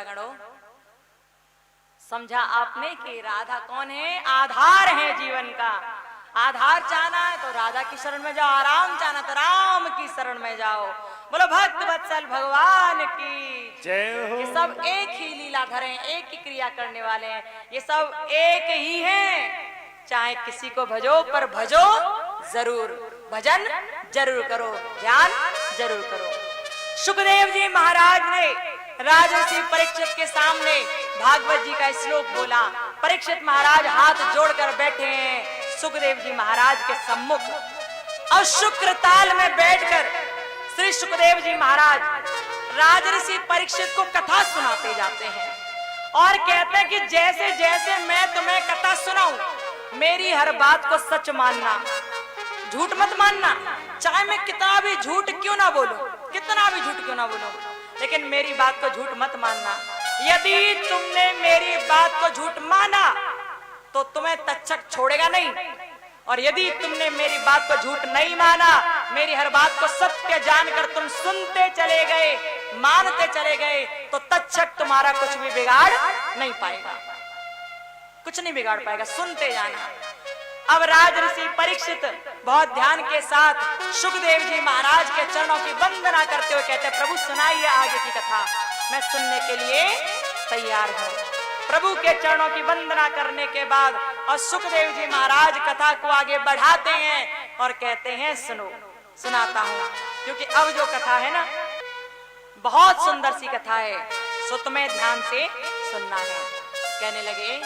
श्रोतागणों, समझा आपने कि राधा कौन है? आधार है जीवन का। आधार चाहना है तो राधा की शरण में जाओ, आराम चाहना तो राम की शरण में जाओ। बोलो भक्त वत्सल भगवान की जय हो। ये सब एक ही लीलाधर हैं, एक ही क्रिया करने वाले हैं, ये सब एक ही हैं। चाहे किसी को भजो, पर भजो जरूर, भजन जरूर करो, ध्यान जरूर करो। सुखदेव जी महाराज ने राजर्षि परीक्षित के सामने भागवत जी का श्लोक बोला। परीक्षित महाराज हाथ जोड़कर बैठे हैं सुखदेव जी महाराज के सम्मुख, और शुक्र ताल में बैठकर श्री सुखदेव जी महाराज राजर्षि परीक्षित को कथा सुनाते जाते हैं और कहते हैं कि जैसे जैसे मैं तुम्हें कथा सुनाऊं, मेरी हर बात को सच मानना, झूठ मत मानना। चाहे मैं कितना भी झूठ क्यों ना बोलूं, कितना भी झूठ क्यों ना बोलूं, लेकिन मेरी बात को झूठ मत मानना। यदि तुमने मेरी बात को झूठ माना तो तुम्हें तक्षक छोड़ेगा नहीं, और यदि तुमने मेरी बात को झूठ नहीं माना, मेरी हर बात को सत्य जानकर तुम सुनते चले गए, मानते चले गए, तो तक्षक तुम्हारा कुछ भी बिगाड़ नहीं पाएगा, कुछ नहीं बिगाड़ पाएगा। सुनते जाना। अब राजर्षि परीक्षित बहुत ध्यान के साथ सुखदेव जी महाराज के चरणों की वंदना करते हुए कहते हैं, प्रभु सुनाइए आगे की कथा, मैं सुनने के लिए तैयार हूं। प्रभु के चरणों की वंदना करने के बाद और सुखदेव जी महाराज कथा को आगे बढ़ाते हैं और कहते हैं, सुनो, सुनाता हूं, क्योंकि अब जो कथा है ना, बहुत सुंदर सी कथा है, सो तुम्हें ध्यान से सुनना है। कहने लगे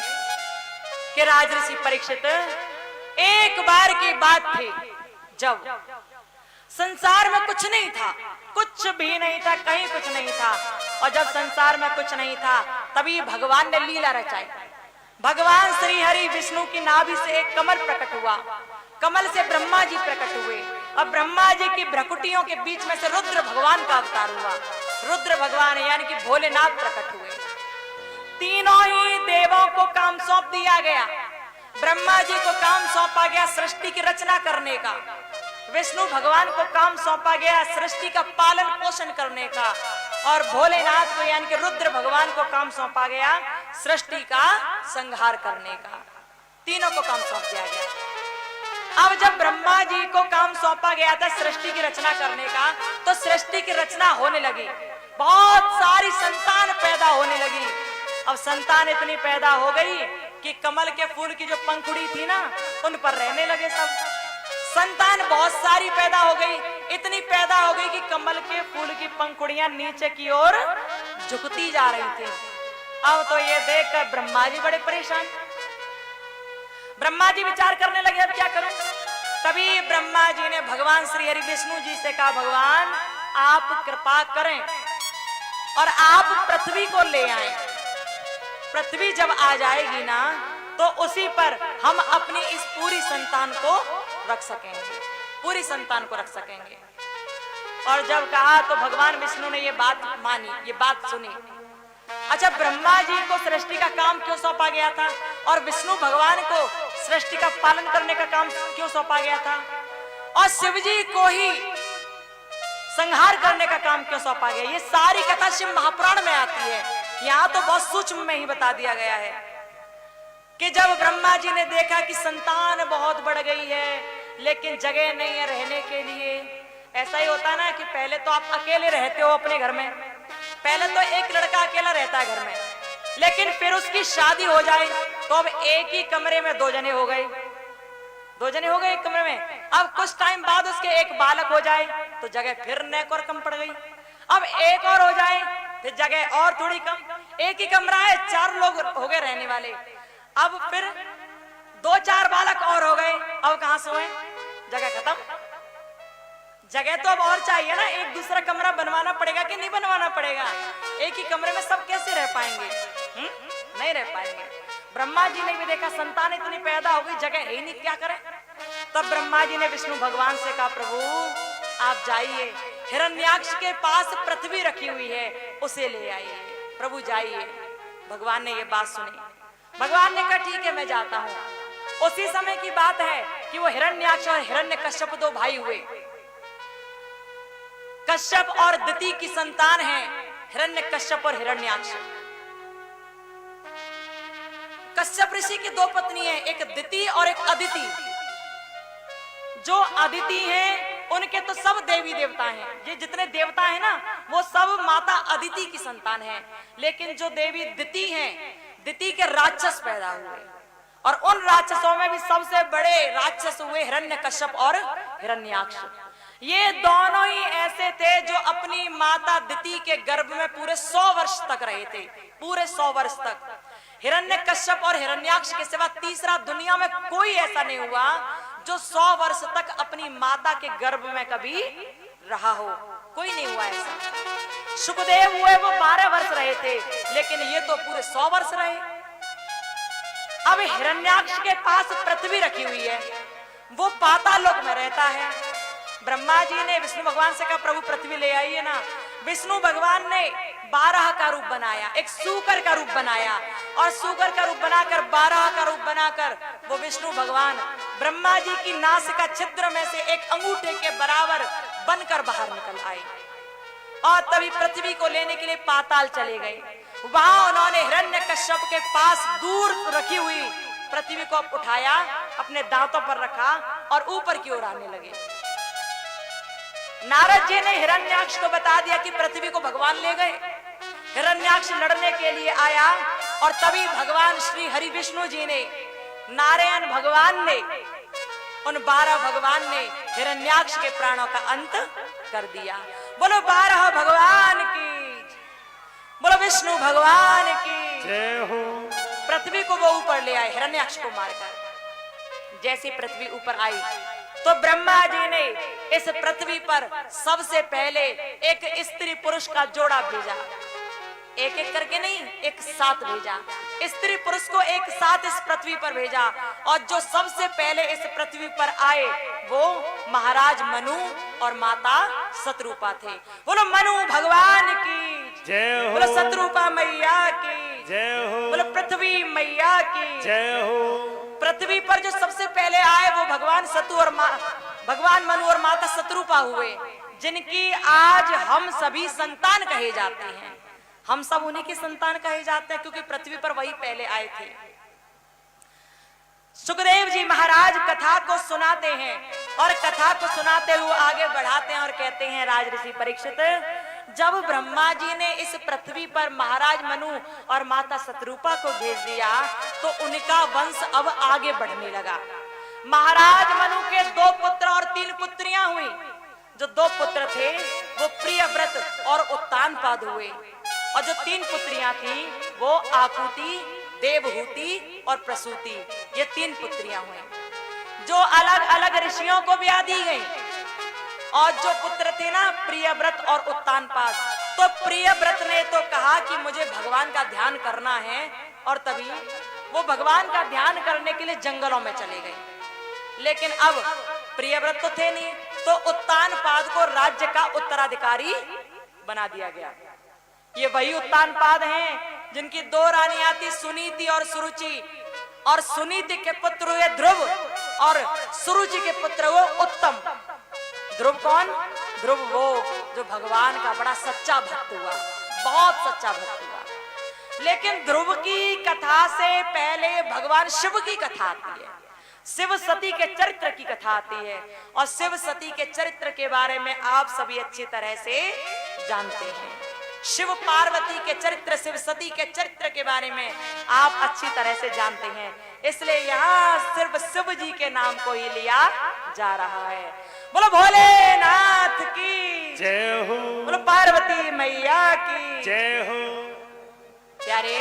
कि राजर्षि परीक्षित, एक बार की बात थी जब संसार में कुछ नहीं था, कुछ भी नहीं था, कहीं कुछ नहीं था, और जब संसार में कुछ नहीं था तभी भगवान ने लीला रचाई। भगवान श्री हरि विष्णु की नाभि से एक कमल प्रकट हुआ, कमल से ब्रह्मा जी प्रकट हुए, और ब्रह्मा जी की भ्रकुटियों के बीच में से रुद्र भगवान का अवतार हुआ। रुद्र भगवान यानी कि भोलेनाथ प्रकट हुए। तीनों ही देवों को काम सौंप दिया गया। ब्रह्मा जी को काम सौंपा गया सृष्टि की रचना करने का, विष्णु भगवान को काम सौंपा गया सृष्टि का पालन पोषण करने का, और भोलेनाथ को यानी कि रुद्र भगवान को काम सौंपा गया सृष्टि का संहार करने का। तीनों को काम सौंप दिया गया। अब जब ब्रह्मा जी को काम सौंपा गया था सृष्टि की रचना करने का, तो सृष्टि की रचना होने लगी, बहुत सारी संतान पैदा होने लगी। अब संतान इतनी पैदा हो गई कि कमल के फूल की जो पंखुड़ी थी ना, उन पर रहने लगे सब। संतान बहुत सारी पैदा हो गई, इतनी पैदा हो गई कि कमल के फूल की पंखुड़ियां नीचे की ओर झुकती जा रही थी। अब तो ये देखकर ब्रह्मा जी बड़े परेशान। ब्रह्मा जी विचार करने लगे, अब क्या करूं? तभी ब्रह्मा जी ने भगवान श्री हरि विष्णु जी से कहा, भगवान आप कृपा करें और आप पृथ्वी को ले आए। पृथ्वी जब आ जाएगी ना, तो उसी पर हम अपनी इस पूरी संतान को रख सकेंगे, पूरी संतान को रख सकेंगे। और जब कहा तो भगवान विष्णु ने ये बात मानी, ये बात सुनी। अच्छा, ब्रह्मा जी को सृष्टि का काम क्यों सौंपा गया था, और विष्णु भगवान को सृष्टि का पालन करने का काम क्यों सौंपा गया था, और शिव जी को ही संहार करने का काम क्यों सौंपा गया? ये सारी कथा शिव महापुराण में आती है। यहाँ तो बहुत सूक्ष्म में ही बता दिया गया है कि जब ब्रह्मा जी ने देखा कि संतान बहुत बढ़ गई है लेकिन जगह नहीं है रहने के लिए। ऐसा ही होता है ना कि पहले तो आप अकेले रहते हो अपने घर में, पहले तो एक लड़का अकेला रहता है घर में, लेकिन फिर उसकी शादी हो जाए तो अब एक ही कमरे में दो जने हो गए, दो जने हो गए एक कमरे में। अब कुछ टाइम बाद उसके एक बालक हो जाए तो जगह फिर नेक और कम पड़ गई। अब एक और हो जाए फिर जगह और थोड़ी कम। एक ही कमरा है, 4 लोग हो गए रहने वाले, अब फिर 2-4 बालक और हो गए, अब कहां से हुए? जगह खत्म। जगह तो अब और चाहिए ना, एक दूसरा कमरा बनवाना पड़ेगा कि नहीं बनवाना पड़ेगा? एक ही कमरे में सब कैसे रह पाएंगे? नहीं रह पाएंगे। ब्रह्मा जी ने भी देखा संतान इतनी पैदा हो गई, जगह है ही नहीं, क्या करें? तब ब्रह्मा जी ने विष्णु भगवान से कहा, प्रभु आप जाइए, हिरण्याक्ष के पास पृथ्वी रखी हुई है, उसे ले आइए। प्रभु जाइए। भगवान ने ये बात सुनी। भगवान ने कहा ठीक है मैं जाता हूं। उसी समय की बात है कि वो हिरण्याक्ष और हिरण्यकश्यप 2 भाई हुए। कश्यप और दिति की संतान है हिरण्यकश्यप और हिरण्याक्ष। कश्यप ऋषि की दो पत्नी है, एक दिति और एक अदिति। जो अदिति हैं उनके तो सब देवी देवता हैं, ये जितने देवता हैं ना वो सब माता अदिति की संतान हैं। लेकिन जो देवी दिति हैं, दिति के राक्षस पैदा हुए और उन राक्षसों में भी सबसे बड़े राक्षस हुए हिरण्यकश्यप और हिरण्याक्ष। ये दोनों ही ऐसे थे जो अपनी माता दिति के गर्भ में पूरे 100 वर्ष तक रहे थे, पूरे 100 वर्ष तक। हिरण्यकश्यप और हिरण्याक्ष के सिवा तीसरा दुनिया में कोई ऐसा नहीं हुआ जो 100 वर्ष तक अपनी माता के गर्भ में कभी रहा हो, कोई नहीं हुआ ऐसा। सुखदेव हुए वो 12 वर्ष रहे थे, लेकिन ये तो पूरे 100 वर्ष रहे। अब हिरण्याक्ष के पास पृथ्वी रखी हुई है, वो पाताल लोक में रहता है। ब्रह्मा जी ने विष्णु भगवान से कहा प्रभु पृथ्वी ले आइए ना। विष्णु भगवान ने 12 का रूप बनाया, एक सूकर का रूप बनाया और सूकर का रूप बनाकर 12 का रूप बनाकर वो विष्णु भगवान ब्रह्मा जी की नासिका छिद्र में से एक अंगूठे के बराबर बनकर बाहर निकल आए और तभी पृथ्वी को लेने के लिए पाताल चले गए। वहां उन्होंने हिरण्यकश्यप के पास दूर रखी हुई पृथ्वी को उठाया, अपने दांतों पर रखा और ऊपर की ओर आने लगे। नारद जी ने हिरण्याक्ष को बता दिया कि पृथ्वी को भगवान ले गए। हिरण्याक्ष लड़ने के लिए आया और तभी भगवान श्री हरि विष्णु जी ने, नारायण भगवान ने, उन 12 भगवान ने हिरण्याक्ष के प्राणों का अंत कर दिया। बोलो 12 भगवान की, बोलो विष्णु भगवान की जय हो। पृथ्वी को वो ऊपर ले आए हिरण्याक्ष को मारकर। जैसे पृथ्वी ऊपर आई तो ब्रह्मा जी ने इस पृथ्वी पर सबसे पहले एक स्त्री पुरुष का जोड़ा भेजा, एक एक करके नहीं, एक साथ भेजा। स्त्री पुरुष को एक साथ इस पृथ्वी पर भेजा और जो सबसे पहले इस पृथ्वी पर आए वो महाराज मनु और माता शतरूपा थे। बोलो मनु भगवान की जय हो, बोलो शतरूपा मैया की जय हो, बोलो पृथ्वी मैया की जय हो। पृथ्वी पर जो सबसे पहले आए वो भगवान सतु और भगवान मनु और माता शतरूपा हुए, जिनकी आज हम सभी संतान कहे जाते हैं। हम सब उन्हीं की संतान कहे जाते हैं क्योंकि पृथ्वी पर वही पहले आए थे। सुखदेव जी महाराज कथा को सुनाते हैं और कथा को सुनाते हुए आगे बढ़ाते हैं और कहते हैं राजऋषि परीक्षित, जब ब्रह्मा जी ने इस पृथ्वी पर महाराज मनु और माता शतरूपा को भेज दिया तो उनका वंश अब आगे बढ़ने लगा। महाराज मनु के 2 पुत्र और 3 पुत्रियां हुई। जो 2 पुत्र थे वो प्रियव्रत और उत्तानपाद हुए और जो 3 पुत्रियां थी वो आकुति, देवहूति और प्रसूति, ये 3 पुत्रियां हुई जो अलग अलग ऋषियों को ब्याह दी गई। और जो पुत्र थे ना प्रियव्रत और उत्तानपाद, तो प्रियव्रत ने तो कहा कि मुझे भगवान का ध्यान करना है और तभी वो भगवान का ध्यान करने के लिए जंगलों में चले गए। लेकिन अब प्रियव्रत तो थे नहीं, तो उत्तानपाद को राज्य का उत्तराधिकारी बना दिया गया। ये वही उत्तानपाद हैं जिनकी 2 रानियां थी, सुनीति और सुरुचि, और सुनीति के पुत्र हुए ध्रुव और सुरुचि के पुत्र हुए उत्तम। ध्रुव कौन? ध्रुव वो जो भगवान का बड़ा सच्चा भक्त हुआ, बहुत सच्चा भक्त हुआ। लेकिन ध्रुव की कथा से पहले भगवान शिव की कथा आती है, शिव सती के चरित्र की कथा आती है। और शिव सती के चरित्र के बारे में आप सभी अच्छी तरह से जानते हैं। शिव पार्वती के चरित्र, शिव सती के चरित्र के बारे में आप अच्छी तरह से जानते हैं, इसलिए यहाँ सिर्फ शिव जी के नाम को ही लिया जा रहा है। बोलो भोलेनाथ की जय हो, बोलो पार्वती मैया की जय हो। प्यारे,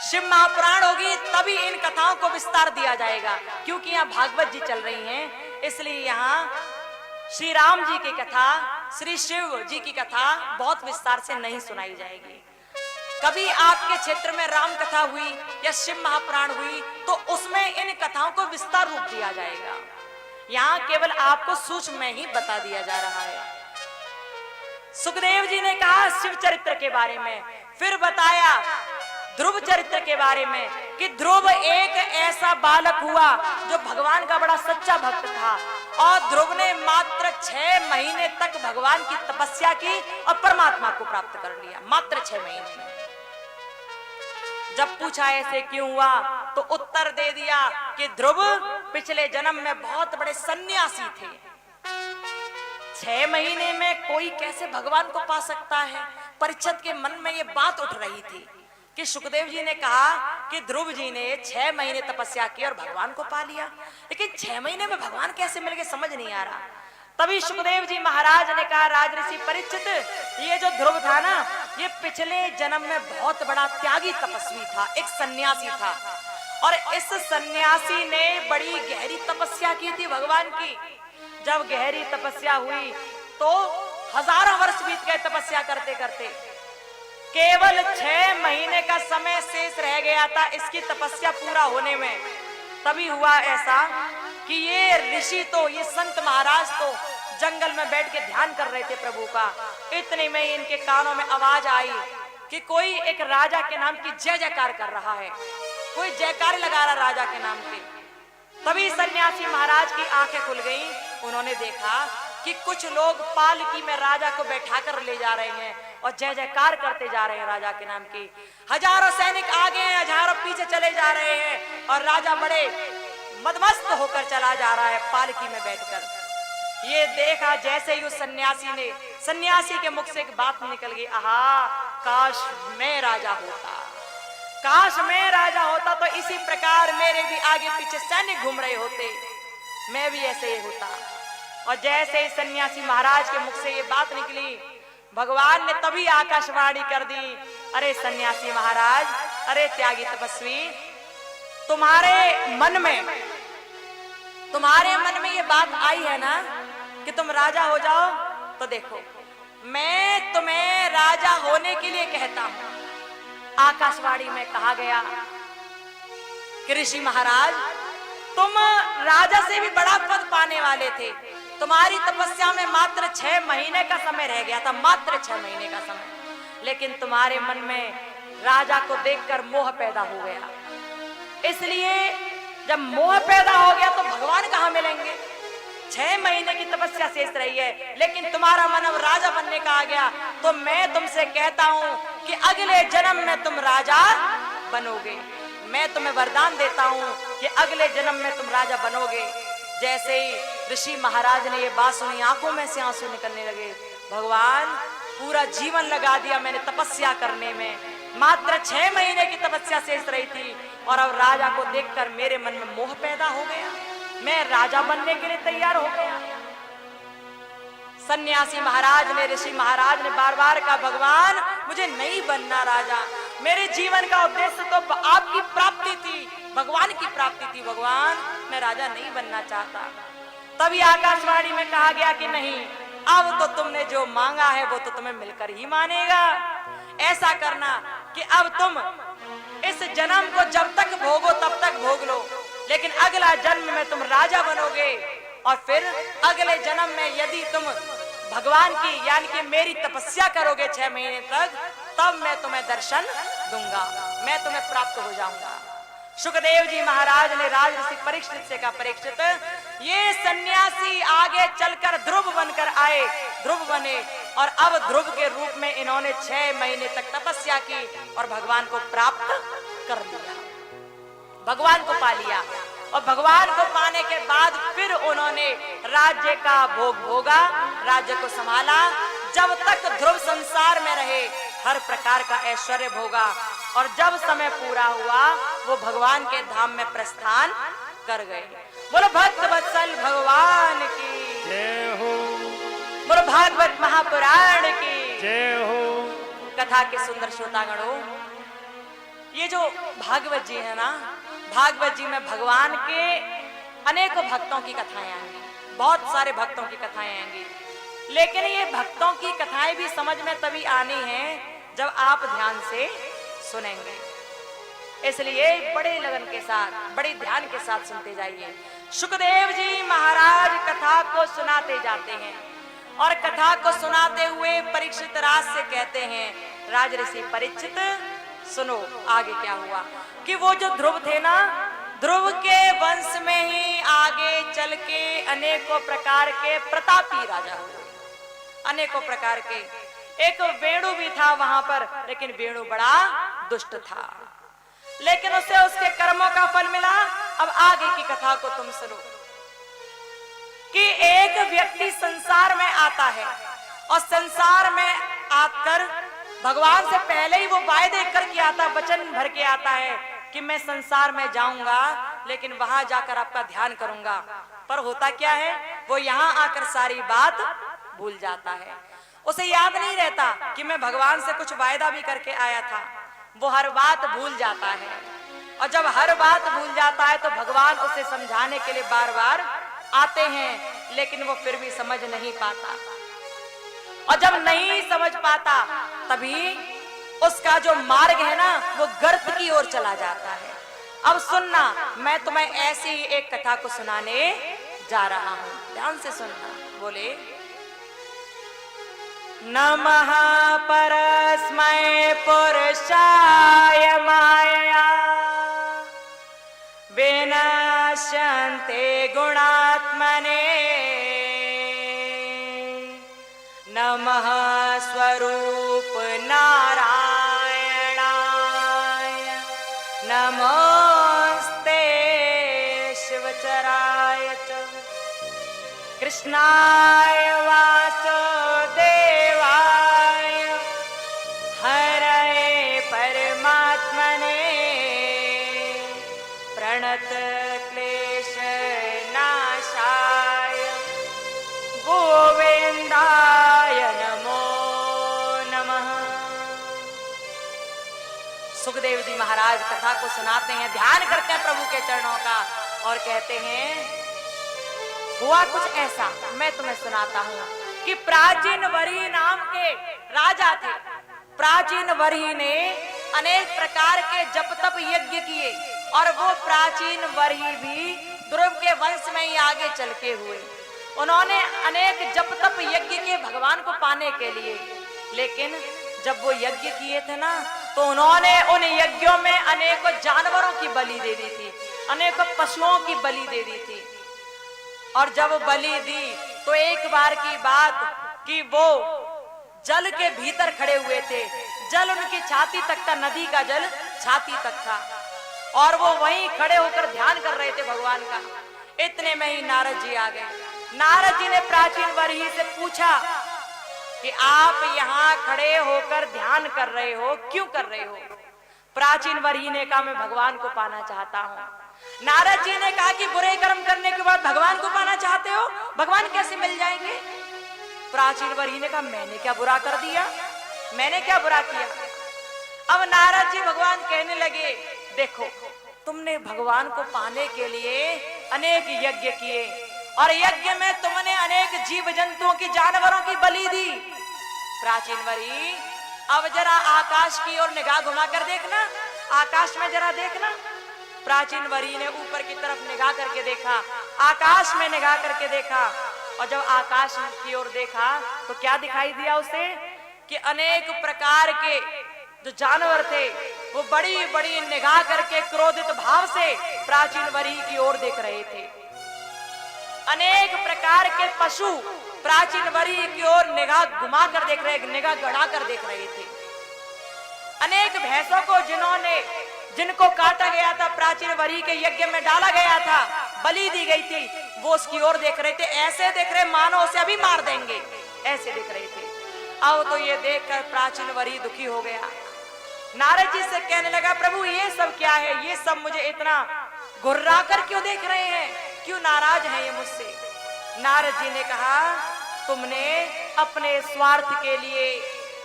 शिव महापुराण होगी तभी इन कथाओं को विस्तार दिया जाएगा, क्योंकि यहाँ भागवत जी चल रही हैं, इसलिए यहाँ श्री राम जी की कथा, श्री शिव जी की कथा बहुत विस्तार से नहीं सुनाई जाएगी। कभी आपके क्षेत्र में राम कथा हुई या शिव महापुराण हुई तो उसमें इन कथाओं को विस्तार रूप दिया जाएगा। यहाँ केवल आपको सूक्ष्म में ही बता दिया जा रहा है। सुखदेव जी ने कहा शिव चरित्र के बारे में, फिर बताया ध्रुव चरित्र के बारे में कि ध्रुव एक ऐसा बालक हुआ जो भगवान का बड़ा सच्चा भक्त था और ध्रुव ने मात्र 6 महीने तक भगवान की तपस्या की और परमात्मा को प्राप्त कर लिया, मात्र 6 महीने में। जब पूछा ऐसे क्यों हुआ तो उत्तर दे दिया कि ध्रुव पिछले जन्म में बहुत बड़े सन्यासी थे। 6 महीने में कोई कैसे भगवान को पा सकता है? परीक्षित के मन में ये बात उठ रही थी कि सुखदेव जी ने कहा कि ध्रुव जी ने 6 महीने तपस्या की और भगवान को पा लिया, लेकिन 6 महीने में भगवान कैसे मिल गए समझ नहीं आ रहा। तभी सुखदेव जी महाराज ने कहा, राजऋषि परीक्षित, ये जो ध्रुव था ना, ये पिछले जन्म में बहुत बड़ा त्यागी तपस्वी था, एक सन्यासी था, और इस सन्यासी ने बड़ी गहरी तपस्या की थी भगवान की। जब गहरी तपस्या हुई तो हजारों वर्ष बीत गए तपस्या करते करते, केवल 6 महीने का समय शेष रह गया था इसकी तपस्या पूरा होने में। तभी हुआ ऐसा कि ये ऋषि तो, ये संत महाराज तो जंगल में बैठ के ध्यान कर रहे थे प्रभु का। इतने में इनके कानों में आवाज आई कि कोई एक राजा के नाम की जय जयकार कर रहा है, कोई जयकार लगा रहा राजा के नाम की। तभी सन्यासी महाराज की आंखें खुल गईं। उन्होंने देखा कि कुछ लोग पालकी में राजा को बैठा कर ले जा रहे हैं और जय जयकार करते जा रहे हैं राजा के नाम की। हजारों सैनिक आगे हैं, हजारों पीछे चले जा रहे हैं और राजा बड़े मदमस्त होकर चला जा रहा है पालकी में बैठकर। ये देखा जैसे ही उस सन्यासी के मुख से एक बात निकल गई, आहा, काश मैं राजा होता, काश मैं राजा होता तो इसी प्रकार मेरे भी आगे पीछे सैनिक घूम रहे होते, मैं भी ऐसे ही होता। और जैसे ही सन्यासी महाराज के मुख से ये बात निकली, भगवान ने तभी आकाशवाणी कर दी, अरे सन्यासी महाराज, अरे त्यागी तपस्वी, तुम्हारे मन में ये बात आई है ना कि तुम राजा हो जाओ, तो देखो मैं तुम्हें राजा होने के लिए कहता हूं। आकाशवाणी में कहा गया कि ऋषि महाराज, तुम राजा से भी बड़ा पद पाने वाले थे, तुम्हारी तपस्या में मात्र 6 महीने का समय रह गया था, मात्र 6 महीने का समय, लेकिन तुम्हारे मन में राजा को देखकर मोह पैदा हो गया। इसलिए जब मोह पैदा हो गया तो भगवान कहां मिलेंगे? 6 महीने की तपस्या शेष रही है, लेकिन तुम्हारा मन अब राजा बनने का आ गया, तो मैं तुमसे कहता हूं कि अगले जन्म में तुम राजा बनोगे। मैं तुम्हें वरदान देता हूं कि अगले जन्म में तुम राजा बनोगे। जैसे ही ऋषि महाराज ने ये बात सुनी, आंखों में से आंसू निकलने लगे। भगवान, पूरा जीवन लगा दिया मैंने तपस्या करने में, मात्र 6 महीने की तपस्या शेष रही थी, और अब राजा को देखकर मेरे मन में मोह पैदा हो गया, मैं राजा बनने के लिए तैयार हो गया। सन्यासी महाराज ने, ऋषि महाराज ने बार बार कहा, भगवान मुझे नहीं बनना राजा, मेरे जीवन का उद्देश्य तो आपकी प्राप्ति थी, भगवान की प्राप्ति थी, भगवान मैं राजा नहीं बनना चाहता। तभी आकाशवाणी में कहा गया कि नहीं, अब तो तुमने जो मांगा है वो तो तुम्हें मिलकर ही मानेगा। ऐसा करना कि अब तुम इस जन्म को जब तक भोगो तब तक भोग लो, लेकिन अगला जन्म में तुम राजा बनोगे, और फिर अगले जन्म में यदि तुम भगवान की यानी कि मेरी तपस्या करोगे 6 महीने तक, तब मैं तुम्हें दर्शन दूंगा, मैं तुम्हें प्राप्त हो जाऊंगा। सुखदेव जी महाराज ने राजऋषि परीक्षित से कहा, परीक्षित, ये सन्यासी आगे चलकर ध्रुव बनकर आए, ध्रुव बने, और अब ध्रुव के रूप में इन्होंने 6 महीने तक तपस्या की और भगवान को प्राप्त कर लिया, भगवान को पा लिया। और भगवान को पाने के बाद फिर उन्होंने राज्य का भोग भोगा, राज्य को संभाला। जब तक ध्रुव संसार में रहे हर प्रकार का ऐश्वर्य भोगा, और जब समय पूरा हुआ वो भगवान के धाम में प्रस्थान कर गए। बोलो भक्त वत्सल भगवान की जय हो, बोलो भागवत महापुराण की जय हो। कथा के सुंदर श्रोतागणों, ये जो भागवत जी है ना, भागवत जी में भगवान के अनेकों भक्तों की कथाएं आएंगी, बहुत सारे भक्तों की कथाएं आएंगी, लेकिन ये भक्तों की कथाएं भी समझ में तभी आनी है जब आप ध्यान से सुनेंगे। इसलिए बड़े लगन के साथ, बड़े ध्यान के साथ सुनते जाइए। सुखदेव जी महाराज कथा को सुनाते जाते हैं, और कथा को सुनाते हुए परीक्षित राज से कहते हैं, राजऋषि परीक्षित सुनो आगे क्या हुआ। कि वो जो ध्रुव थे ना, ध्रुव के वंश में ही आगे चल के अनेकों प्रकार के प्रतापी राजा हुए, अनेकों प्रकार के। एक वेणु भी था वहां पर, लेकिन वेणु बड़ा दुष्ट था। लेकिन उसे उसके कर्मों का फल मिला। अब आगे की कथा को तुम सुनो कि एक व्यक्ति संसार में आता है और संसार में आकर भगवान से पहले ही वो वायदे करके आता, वचन भर के आता है कि मैं संसार में जाऊंगा लेकिन वहां जाकर आपका ध्यान करूंगा। पर होता क्या है, वो यहाँ आकर सारी बात भूल जाता है। उसे याद नहीं रहता कि मैं भगवान से कुछ वायदा भी करके आया था। वो हर बात भूल जाता है और जब हर बात भूल जाता है तो भगवान उसे समझाने के लिए बार बार आते हैं, लेकिन वो फिर भी समझ नहीं पाता। और जब नहीं समझ पाता तभी उसका जो मार्ग है ना वो गर्त की ओर चला जाता है। अब सुनना, मैं तुम्हें ऐसी ही एक कथा को सुनाने जा रहा हूं, ध्यान से सुनना। बोले नमः परस्मै पुरुषाय मायया विनश्यन्ते गुणात्मने नमः स्वरूप नारायणाय नमस्ते शिवचराय च कृष्णाय वासुदेवाय हरये परमात्मने प्रणत क्लेश नाशाय गोविंदाय नमो नमः। सुखदेव जी महाराज कथा को सुनाते हैं, ध्यान करते हैं प्रभु के चरणों का और कहते हैं हुआ कुछ ऐसा, मैं तुम्हें सुनाता हूं कि प्राचीन वरी नाम के राजा थे। प्राचीन वरी ने अनेक प्रकार के जप तप यज्ञ किए और वो प्राचीन वरी भी ध्रुव के वंश में ही आगे चल के हुए। उन्होंने अनेक जप तप यज्ञ किए भगवान को पाने के लिए, लेकिन जब वो यज्ञ किए थे ना तो उन्होंने उन यज्ञों में अनेकों जानवरों की बलि दे दी थी, अनेकों पशुओं की बलि दे दी थी। और जब बलि दी तो एक बार की बात कि वो जल के भीतर खड़े हुए थे, जल उनकी छाती तक था, नदी का जल छाती तक था और वो वहीं खड़े होकर ध्यान कर रहे थे भगवान का। इतने में ही नारद जी आ गए। नारद जी ने प्राचीन वरही से पूछा कि आप यहाँ खड़े होकर ध्यान कर रहे हो, क्यों कर रहे हो? प्राचीन वरही ने कहा मैं भगवान को पाना चाहता हूँ। नारद जी ने कहा कि बुरे कर्म करने के बाद भगवान को पाना चाहते हो, भगवान कैसे मिल जाएंगे? प्राचीन वरही ने कहा मैंने क्या बुरा कर दिया, मैंने क्या बुरा किया? अब नारद जी भगवान कहने लगे देखो तुमने भगवान को पाने के लिए अनेक यज्ञ किए और यज्ञ में तुमने अनेक जीव जंतुओं की जानवरों की बलि दी। प्राचीन वरी अब जरा आकाश की ओर निगाह घुमा कर देखना, आकाश में जरा देखना। प्राचीन वरी ने ऊपर की तरफ निगाह करके देखा, आकाश में निगाह करके देखा और जब आकाश की ओर देखा तो क्या दिखाई दिया उसे कि अनेक प्रकार के जो जानवर थे वो बड़ी बड़ी निगाह करके क्रोधित भाव से प्राचीन वरी की ओर देख रहे थे। अनेक प्रकार के पशु प्राचीन वरी की ओर निगाह घुमा कर देख रहे, निगाह गड़ा कर देख रहे थे। अनेक भैंसों को जिनको काटा गया था, प्राचीन वरी के यज्ञ में डाला गया था, बलि दी गई थी, वो उसकी ओर देख रहे थे। ऐसे देख रहे मानो उसे अभी मार देंगे, ऐसे देख रहे थे। आओ तो ये देखकर प्राचीन वरी दुखी हो गया। नारद जी से कहने लगा प्रभु ये सब क्या है, ये सब मुझे इतना घुर्रा कर क्यों देख रहे हैं, क्यों नाराज हैं ये मुझसे? नारद जी ने कहा तुमने अपने स्वार्थ के लिए,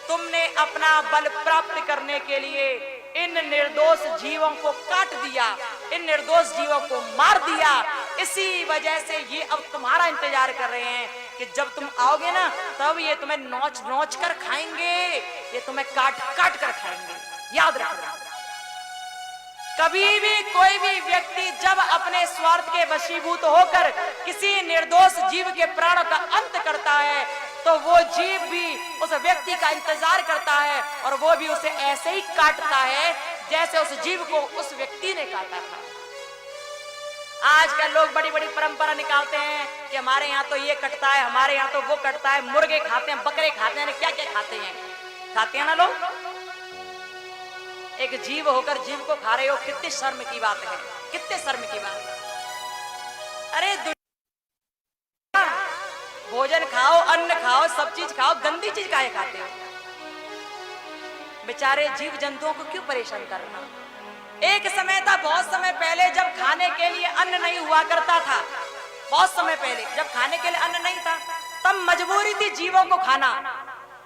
तुमने अपना बल प्राप्त करने के लिए इन निर्दोष जीवों को काट दिया, इन निर्दोष जीवों को मार दिया। इसी वजह से ये अब तुम्हारा इंतजार कर रहे हैं कि जब तुम आओगे ना तब ये तुम्हें नोच नोच कर खाएंगे, ये तुम्हें काट काट कर खाएंगे। याद रखना, कभी भी कोई भी व्यक्ति जब अपने स्वार्थ के वशीभूत होकर किसी निर्दोष जीव के प्राणों का अंत करता है तो वो जीव भी उस व्यक्ति का इंतजार करता है और वो भी उसे ऐसे ही काटता है जैसे उस जीव को उस व्यक्ति ने काटा था। आजकल लोग बड़ी बड़ी परंपरा निकालते हैं कि हमारे यहाँ तो ये कटता है, हमारे यहाँ तो वो कटता है, मुर्गे खाते हैं, बकरे खाते हैं, क्या क्या खाते हैं ना लोग। एक जीव होकर जीव को खा रहे हो, कितनी शर्म की बात है, कितने शर्म की बात है। अरे भोजन खाओ, अन्न खाओ, सब चीज खाओ, गंदी चीज काहे खाते हो? बेचारे जीव जंतुओं को क्यों परेशान करना? एक समय था, बहुत समय पहले, जब खाने के लिए अन्न नहीं हुआ करता था, बहुत समय पहले जब खाने के लिए अन्न नहीं था, तब मजबूरी थी जीवों को खाना।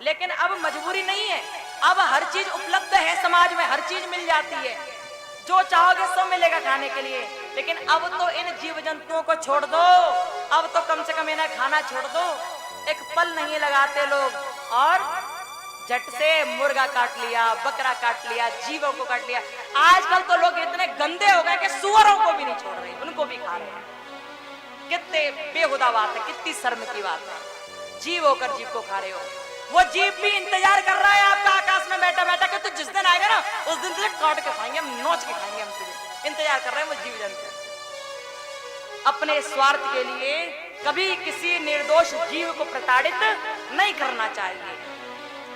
लेकिन अब मजबूरी नहीं है, अब हर चीज उपलब्ध है, समाज में हर चीज मिल जाती है, जो चाहोगे सब मिलेगा खाने के लिए। लेकिन अब तो इन जीव जंतुओं को छोड़ दो, अब तो कम से कम इन्हें खाना छोड़ दो। एक पल नहीं लगाते लोग और झट से मुर्गा काट लिया, बकरा काट लिया, जीवों को काट लिया। आजकल तो लोग इतने गंदे हो गए कि सुअरों को भी नहीं छोड़ रहे, उनको भी खा रहे हैं। कितने बेहुदा बात है, कितनी शर्म की बात है। जीव होकर जीव को खा रहे हो। वो जीव भी इंतजार कर रहा है आपका आकाश में बैठा बैठा कि तू जिस दिन आएगा ना, उस दिन तुझे काट के खाएंगे, हम नोच के खाएंगे, हम तुझे इंतजार कर रहे हैं वो जीव जंतु। अपने स्वार्थ के लिए कभी किसी निर्दोष जीव को प्रताड़ित नहीं करना चाहिए।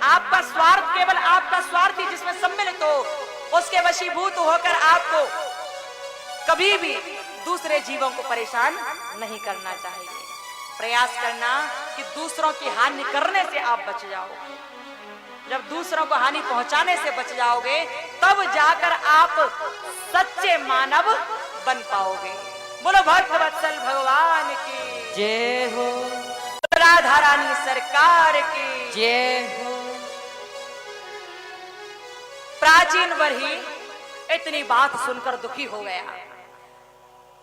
आपका स्वार्थ केवल आपका स्वार्थ ही जिसमें सम्मिलित हो, उसके वशीभूत होकर आपको कभी भी दूसरे जीवों को परेशान नहीं करना चाहिए। प्रयास करना कि दूसरों की हानि करने से आप बच जाओ। जब दूसरों को हानि पहुंचाने से बच जाओगे, तब जाकर आप सच्चे मानव बन पाओगे। बोलो भक्तवत्सल भगवान की जय हो, राधा रानी सरकार की जय हो। प्राचीन वर्ही इतनी बात सुनकर दुखी हो गया।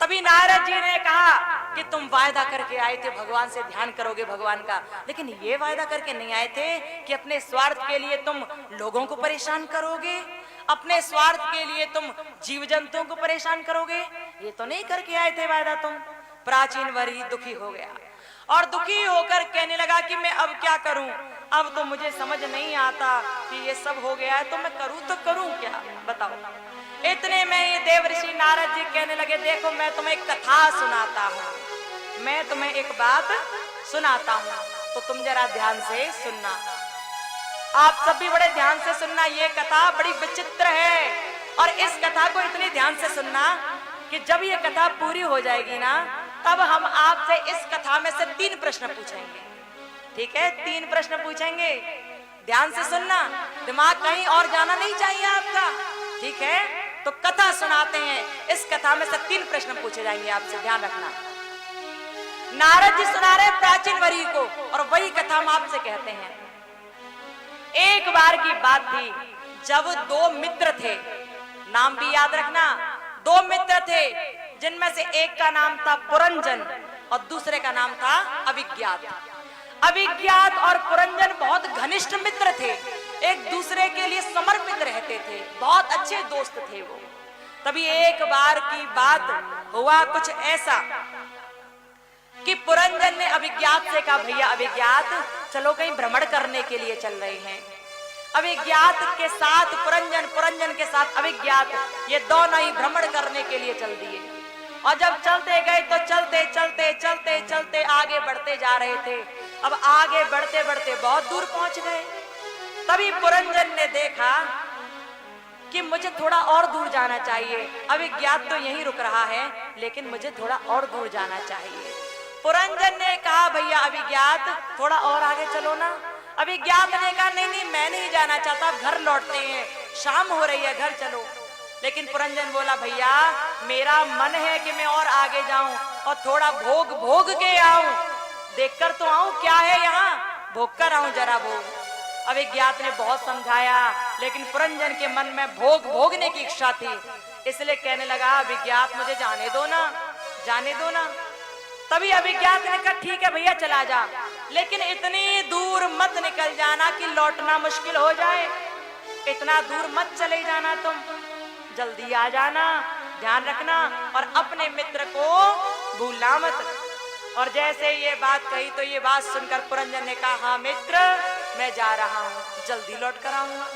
तभी नारद जी ने कहा कि तुम वायदा करके आए थे भगवान से ध्यान करोगे भगवान का, लेकिन ये वायदा करके नहीं आए थे कि अपने स्वार्थ के लिए तुम लोगों को परेशान करोगे, अपने स्वार्थ के लिए तुम जीव जंतुओं को परेशान करोगे। ये तो नहीं करके आए थे वायदा तुम। प्राचीन वर्ही दुखी हो गया और दुखी होकर कहने लगा कि मैं अब क्या करूं, अब तो मुझे समझ नहीं आता कि ये सब हो गया है, तो मैं करूं तो करूं क्या, बताओ। इतने में ये देवर्षि नारद जी कहने लगे, देखो मैं तुम्हें एक कथा सुनाता हूँ, मैं तुम्हें एक बात सुनाता हूँ, तो तुम जरा ध्यान से सुनना। आप सब भी बड़े ध्यान से सुनना, ये कथा बड़ी विचित्र है। और इस कथा को इतनी ध्यान से सुनना कि जब ये कथा पूरी हो जाएगी ना, तब हम आपसे इस कथा में से 3 प्रश्न पूछेंगे। ठीक है, 3 प्रश्न पूछेंगे, ध्यान से सुनना, दिमाग कहीं और जाना नहीं चाहिए आपका। ठीक है, तो कथा सुनाते हैं, इस कथा में से 3 प्रश्न पूछे जाएंगे आपसे, ध्यान रखना। नारद जी सुना रहे प्राचीन वर्ही को, और वही कथा हम आपसे कहते हैं। एक बार की बात थी जब 2 मित्र थे, नाम भी याद रखना। 2 मित्र थे जिनमें से एक का नाम था पुरंजन और दूसरे का नाम था अभिज्ञात। अभिज्ञात और पुरंजन बहुत घनिष्ठ मित्र थे, एक दूसरे के लिए समर्पित रहते थे, बहुत अच्छे दोस्त थे वो। तभी एक बार की बात हुआ कुछ ऐसा कि पुरंजन ने अभिज्ञात से कहा, भैया अभिज्ञात, चलो कहीं भ्रमण करने के लिए चल रहे हैं। अभिज्ञात के साथ पुरंजन, पुरंजन के साथ अभिज्ञात, ये दोनों ही भ्रमण करने के लिए चल दिए। और जब चलते गए तो चलते चलते चलते चलते आगे बढ़ते जा रहे थे। अब आगे बढ़ते बढ़ते बहुत दूर पहुंच गए। तभी पुरंजन ने देखा कि मुझे थोड़ा और दूर जाना चाहिए, अभिज्ञात तो यहीं रुक रहा है, लेकिन मुझे थोड़ा और दूर जाना चाहिए। पुरंजन ने कहा, भैया अभिज्ञात, थोड़ा और आगे चलो ना। अभिज्ञात ने कहा, नहीं नहीं मैं नहीं जाना चाहता, घर लौटते हैं, शाम हो रही है, घर चलो। लेकिन पुरंजन बोला, भैया मेरा मन है कि मैं और आगे जाऊं और थोड़ा भोग भोग के आऊं, देखकर तो आऊं क्या है यहाँ, भोग कर आऊं जरा भोग। अभिज्ञात ने बहुत समझाया, लेकिन पुरंजन के मन में भोग भोगने की इच्छा थी, इसलिए कहने लगा, अभिज्ञात मुझे जाने दो ना, जाने दो ना। तभी अभिज्ञात ने कहा, ठीक है भैया चला जा, लेकिन इतनी दूर मत निकल जाना कि लौटना मुश्किल हो जाए, इतना दूर मत चले जाना, तुम जल्दी आ जाना, ध्यान रखना, और अपने मित्र को भूलना मत। और जैसे ये बात कही तो ये बात सुनकर पुरंजन ने कहा, हाँ मित्र मैं जा रहा हूं, जल्दी लौट कर आऊंगा।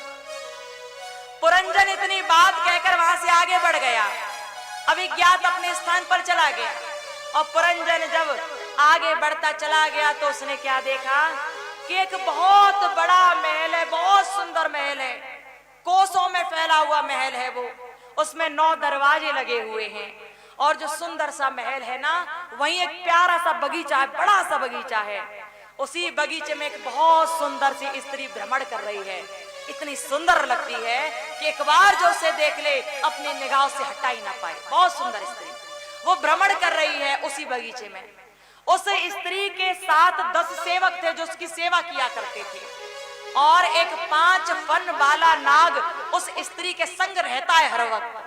पुरंजन इतनी बात कहकर वहां से आगे बढ़ गया। अभिज्ञात अपने स्थान पर चला गया और पुरंजन जब आगे बढ़ता चला गया तो उसने क्या देखा कि एक बहुत बड़ा महल है, बहुत सुंदर महल है। कोसों में फैला हुआ महल है वो, उसमें 9 दरवाजे लगे हुए हैं। और जो सुंदर सा महल है ना, वहीं एक प्यारा सा बगीचा है, बड़ा सा बगीचा है। उसी बगीचे में एक बहुत सुंदर सी स्त्री भ्रमण कर रही है। इतनी सुंदर लगती है कि एक बार जो उसे देख ले अपनी निगाह से हटा ही ना पाए। बहुत सुंदर स्त्री वो भ्रमण कर रही है उसी बगीचे में। उस स्त्री के साथ 10 सेवक थे जो उसकी सेवा किया करते थे, और एक 5 फन वाला नाग उस स्त्री के संग रहता है हर वक्त।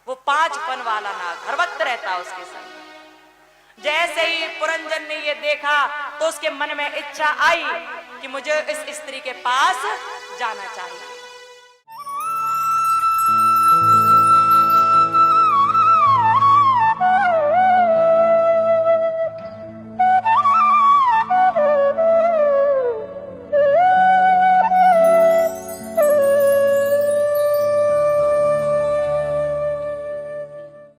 वो 5 फन वाला नाग हर वक्त रहता है उसके संग। जैसे ही पुरंजन ने ये देखा तो उसके मन में इच्छा आई कि मुझे इस स्त्री के पास जाना चाहिए।